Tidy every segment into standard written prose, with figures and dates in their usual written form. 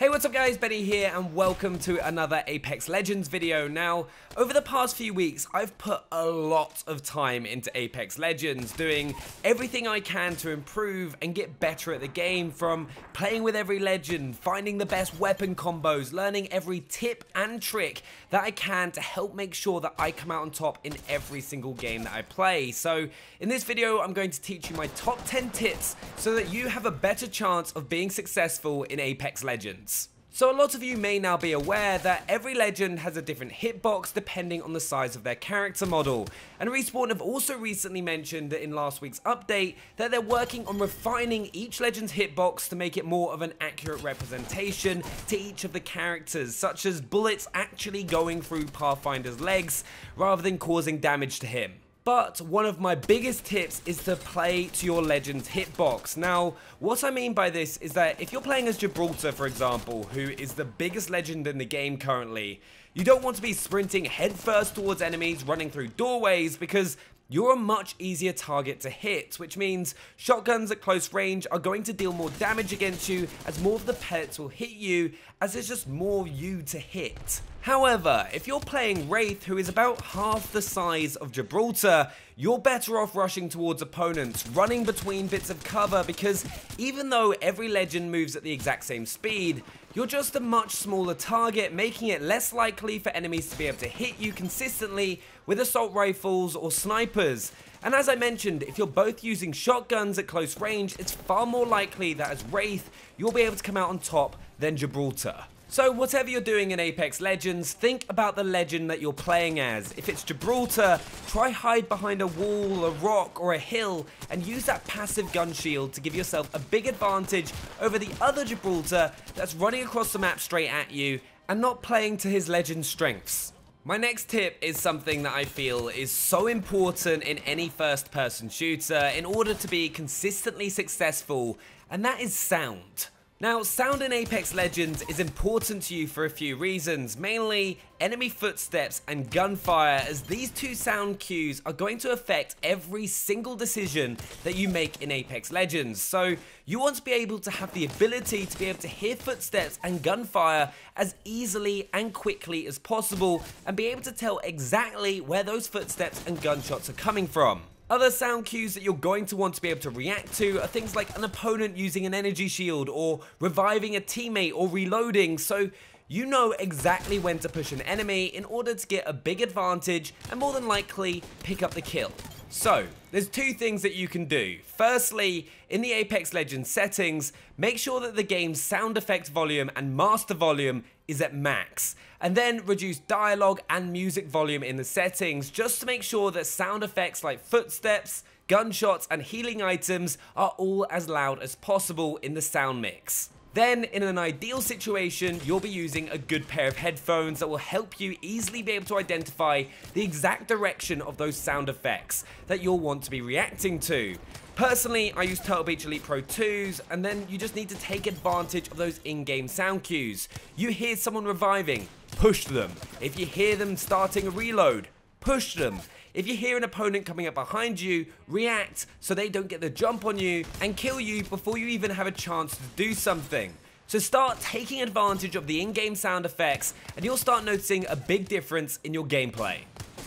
Hey, what's up guys, Benny here and welcome to another Apex Legends video. Now, over the past few weeks, I've put a lot of time into Apex Legends, doing everything I can to improve and get better at the game, from playing with every legend, finding the best weapon combos, learning every tip and trick that I can to help make sure that I come out on top in every single game that I play. So, in this video, I'm going to teach you my top 10 tips so that you have a better chance of being successful in Apex Legends. So a lot of you may now be aware that every legend has a different hitbox depending on the size of their character model, and Respawn have also recently mentioned in last week's update that they're working on refining each legend's hitbox to make it more of an accurate representation to each of the characters, such as bullets actually going through Pathfinder's legs rather than causing damage to him. But one of my biggest tips is to play to your legend's hitbox. Now, what I mean by this is that if you're playing as Gibraltar, for example, who is the biggest legend in the game currently, you don't want to be sprinting headfirst towards enemies running through doorways, because you're a much easier target to hit, which means shotguns at close range are going to deal more damage against you, as more of the pellets will hit you, as there's just more you to hit. However, if you're playing Wraith, who is about half the size of Gibraltar, you're better off rushing towards opponents, running between bits of cover, because even though every legend moves at the exact same speed, you're just a much smaller target, making it less likely for enemies to be able to hit you consistently with assault rifles or snipers. And as I mentioned, if you're both using shotguns at close range, it's far more likely that as Wraith, you'll be able to come out on top than Gibraltar. So whatever you're doing in Apex Legends, think about the legend that you're playing as. If it's Gibraltar, try hide behind a wall, a rock, or a hill, and use that passive gun shield to give yourself a big advantage over the other Gibraltar that's running across the map straight at you and not playing to his legend's strengths. My next tip is something that I feel is so important in any first-person shooter in order to be consistently successful, and that is sound. Now, sound in Apex Legends is important to you for a few reasons, mainly enemy footsteps and gunfire, as these two sound cues are going to affect every single decision that you make in Apex Legends. So you want to be able to have the ability to be able to hear footsteps and gunfire as easily and quickly as possible, and be able to tell exactly where those footsteps and gunshots are coming from. Other sound cues that you're going to want to be able to react to are things like an opponent using an energy shield, or reviving a teammate, or reloading, so you know exactly when to push an enemy in order to get a big advantage and more than likely pick up the kill. So, there's two things that you can do. Firstly, in the Apex Legends settings, make sure that the game's sound effect volume and master volume is at max, and then reduce dialogue and music volume in the settings, just to make sure that sound effects like footsteps, gunshots, and healing items are all as loud as possible in the sound mix. Then, in an ideal situation, you'll be using a good pair of headphones that will help you easily be able to identify the exact direction of those sound effects that you'll want to be reacting to. Personally, I use Turtle Beach Elite Pro 2s, and then you just need to take advantage of those in-game sound cues. You hear someone reviving, push them. If you hear them starting a reload, push them. If you hear an opponent coming up behind you, react so they don't get the jump on you and kill you before you even have a chance to do something. So start taking advantage of the in-game sound effects, and you'll start noticing a big difference in your gameplay.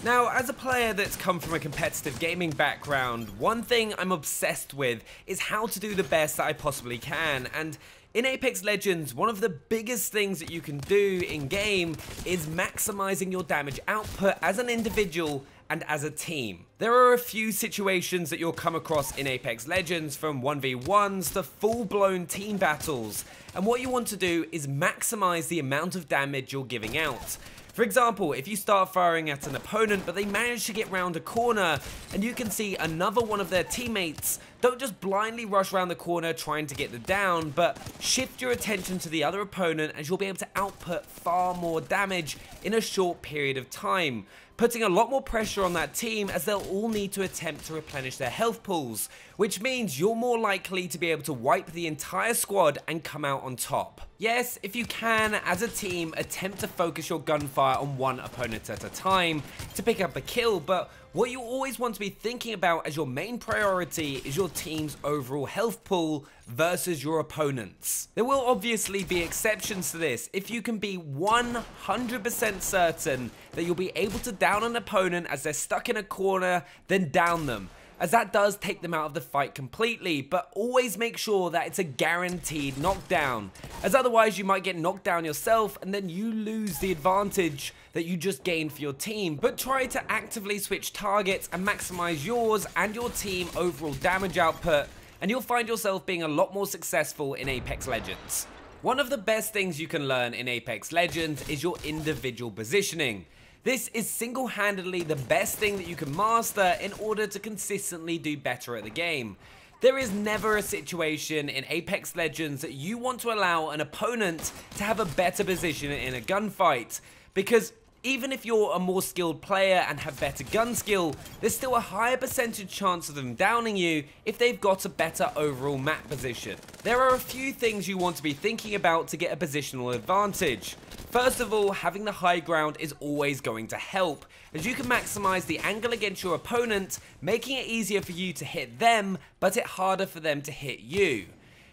Now, as a player that's come from a competitive gaming background, one thing I'm obsessed with is how to do the best that I possibly can, and in Apex Legends, one of the biggest things that you can do in-game is maximizing your damage output as an individual and as a team. There are a few situations that you'll come across in Apex Legends, from 1v1s to full-blown team battles, and what you want to do is maximize the amount of damage you're giving out. For example, if you start firing at an opponent but they manage to get round a corner and you can see another one of their teammates, don't just blindly rush around the corner trying to get the down, but shift your attention to the other opponent, as you'll be able to output far more damage in a short period of time, putting a lot more pressure on that team, as they'll all need to attempt to replenish their health pools, which means you're more likely to be able to wipe the entire squad and come out on top. Yes, if you can, as a team, attempt to focus your gunfire on one opponent at a time to pick up a kill, but what you always want to be thinking about as your main priority is your team's overall health pool versus your opponent's. There will obviously be exceptions to this. If you can be 100% certain that you'll be able to down an opponent as they're stuck in a corner, then down them, as that does take them out of the fight completely, but always make sure that it's a guaranteed knockdown, as otherwise you might get knocked down yourself and then you lose the advantage that you just gained for your team. But try to actively switch targets and maximize yours and your team overall damage output, and you'll find yourself being a lot more successful in Apex Legends. One of the best things you can learn in Apex Legends is your individual positioning. This is single-handedly the best thing that you can master in order to consistently do better at the game. There is never a situation in Apex Legends that you want to allow an opponent to have a better position in a gunfight, because even if you're a more skilled player and have better gun skill, there's still a higher percentage chance of them downing you if they've got a better overall map position. There are a few things you want to be thinking about to get a positional advantage. First of all, having the high ground is always going to help, as you can maximize the angle against your opponent, making it easier for you to hit them, but it harder for them to hit you.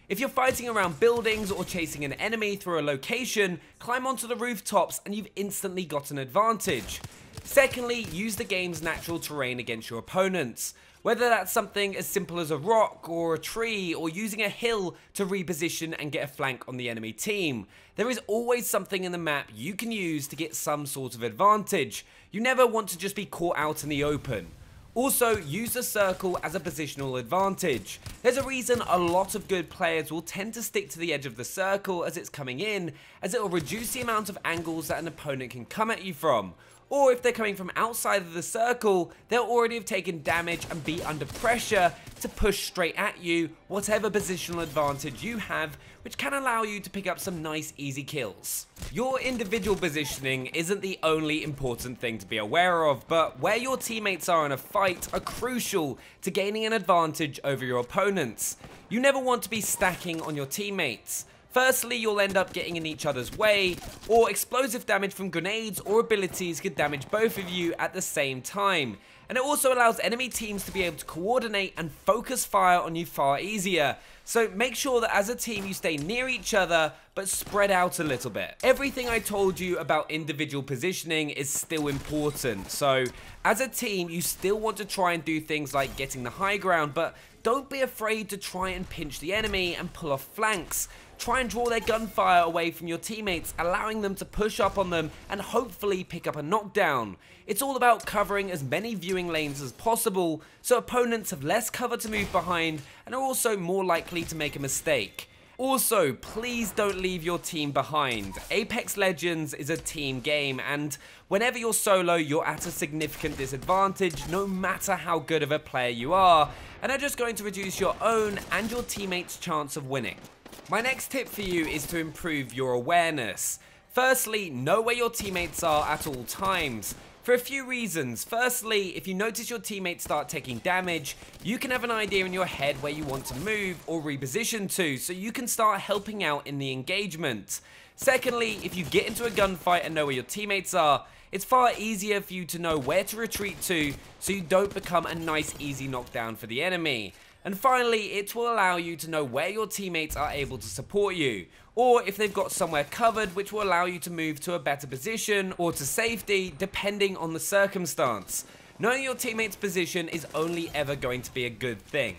If you're fighting around buildings or chasing an enemy through a location, climb onto the rooftops and you've instantly got an advantage. Secondly, use the game's natural terrain against your opponents. Whether that's something as simple as a rock or a tree or using a hill to reposition and get a flank on the enemy team. There is always something in the map you can use to get some sort of advantage. You never want to just be caught out in the open. Also, use the circle as a positional advantage. There's a reason a lot of good players will tend to stick to the edge of the circle as it's coming in, as it will reduce the amount of angles that an opponent can come at you from. Or if they're coming from outside of the circle, they'll already have taken damage and be under pressure to push straight at you, whatever positional advantage you have, which can allow you to pick up some nice easy kills. Your individual positioning isn't the only important thing to be aware of, but where your teammates are in a fight are crucial to gaining an advantage over your opponents. You never want to be stacking on your teammates. Firstly, you'll end up getting in each other's way, or explosive damage from grenades or abilities could damage both of you at the same time. And it also allows enemy teams to be able to coordinate and focus fire on you far easier. So make sure that as a team you stay near each other, but spread out a little bit. Everything I told you about individual positioning is still important. So as a team, you still want to try and do things like getting the high ground, but don't be afraid to try and pinch the enemy and pull off flanks. Try and draw their gunfire away from your teammates, allowing them to push up on them and hopefully pick up a knockdown. It's all about covering as many viewing lanes as possible, so opponents have less cover to move behind and are also more likely to make a mistake. Also, please don't leave your team behind. Apex Legends is a team game, and whenever you're solo, you're at a significant disadvantage no matter how good of a player you are, and are just going to reduce your own and your teammates' chance of winning. My next tip for you is to improve your awareness. Firstly, know where your teammates are at all times. For a few reasons. Firstly, if you notice your teammates start taking damage, you can have an idea in your head where you want to move or reposition to, so you can start helping out in the engagement. Secondly, if you get into a gunfight and know where your teammates are, it's far easier for you to know where to retreat to, so you don't become a nice easy knockdown for the enemy. And finally, it will allow you to know where your teammates are able to support you, or if they've got somewhere covered, which will allow you to move to a better position or to safety depending on the circumstance. Knowing your teammate's position is only ever going to be a good thing.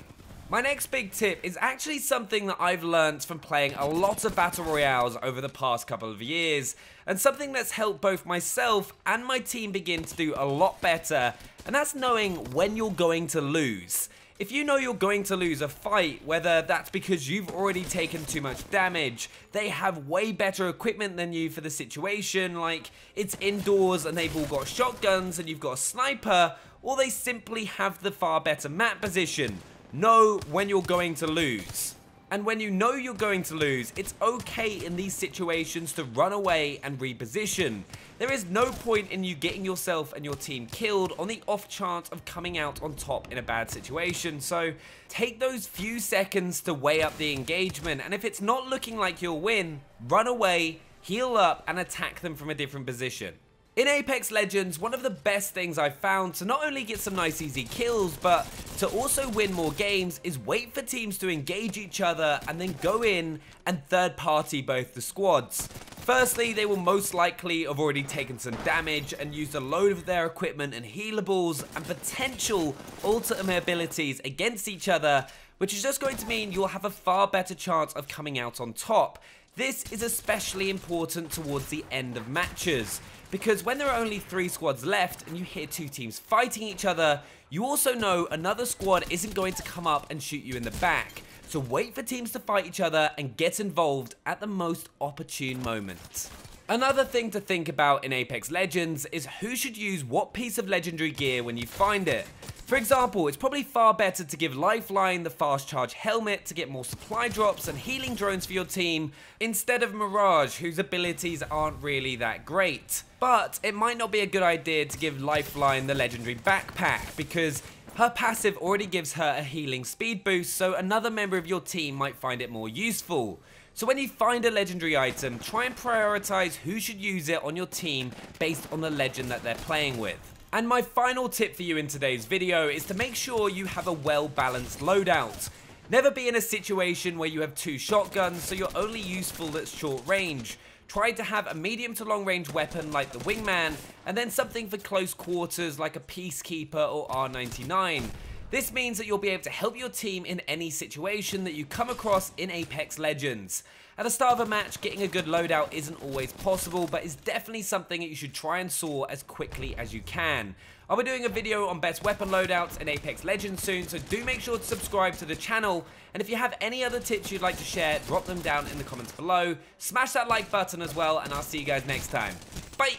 My next big tip is actually something that I've learned from playing a lot of Battle Royales over the past couple of years, and something that's helped both myself and my team begin to do a lot better, and that's knowing when you're going to lose. If you know you're going to lose a fight, whether that's because you've already taken too much damage, they have way better equipment than you for the situation, like it's indoors and they've all got shotguns and you've got a sniper, or they simply have the far better map position, know when you're going to lose. And when you know you're going to lose, it's okay in these situations to run away and reposition. There is no point in you getting yourself and your team killed on the off chance of coming out on top in a bad situation. So take those few seconds to weigh up the engagement, and if it's not looking like you'll win, run away, heal up, and attack them from a different position. In Apex Legends, one of the best things I've found to not only get some nice easy kills, but to also win more games is wait for teams to engage each other and then go in and third party both the squads. Firstly, they will most likely have already taken some damage and used a load of their equipment and healables and potential ultimate abilities against each other, which is just going to mean you'll have a far better chance of coming out on top. This is especially important towards the end of matches, because when there are only 3 squads left and you hear 2 teams fighting each other, you also know another squad isn't going to come up and shoot you in the back. So wait for teams to fight each other and get involved at the most opportune moment. Another thing to think about in Apex Legends is who should use what piece of legendary gear when you find it. For example, it's probably far better to give Lifeline the fast charge helmet to get more supply drops and healing drones for your team, instead of Mirage, whose abilities aren't really that great. But it might not be a good idea to give Lifeline the legendary backpack, because her passive already gives her a healing speed boost, so another member of your team might find it more useful. So when you find a legendary item, try and prioritize who should use it on your team based on the legend that they're playing with. And my final tip for you in today's video is to make sure you have a well-balanced loadout. Never be in a situation where you have 2 shotguns, so you're only useful at short range. Try to have a medium to long range weapon like the Wingman, and then something for close quarters like a Peacekeeper or R99. This means that you'll be able to help your team in any situation that you come across in Apex Legends. At the start of a match, getting a good loadout isn't always possible, but is definitely something that you should try and soar as quickly as you can. I'll be doing a video on best weapon loadouts in Apex Legends soon, so do make sure to subscribe to the channel. And if you have any other tips you'd like to share, drop them down in the comments below. Smash that like button as well, and I'll see you guys next time. Bye!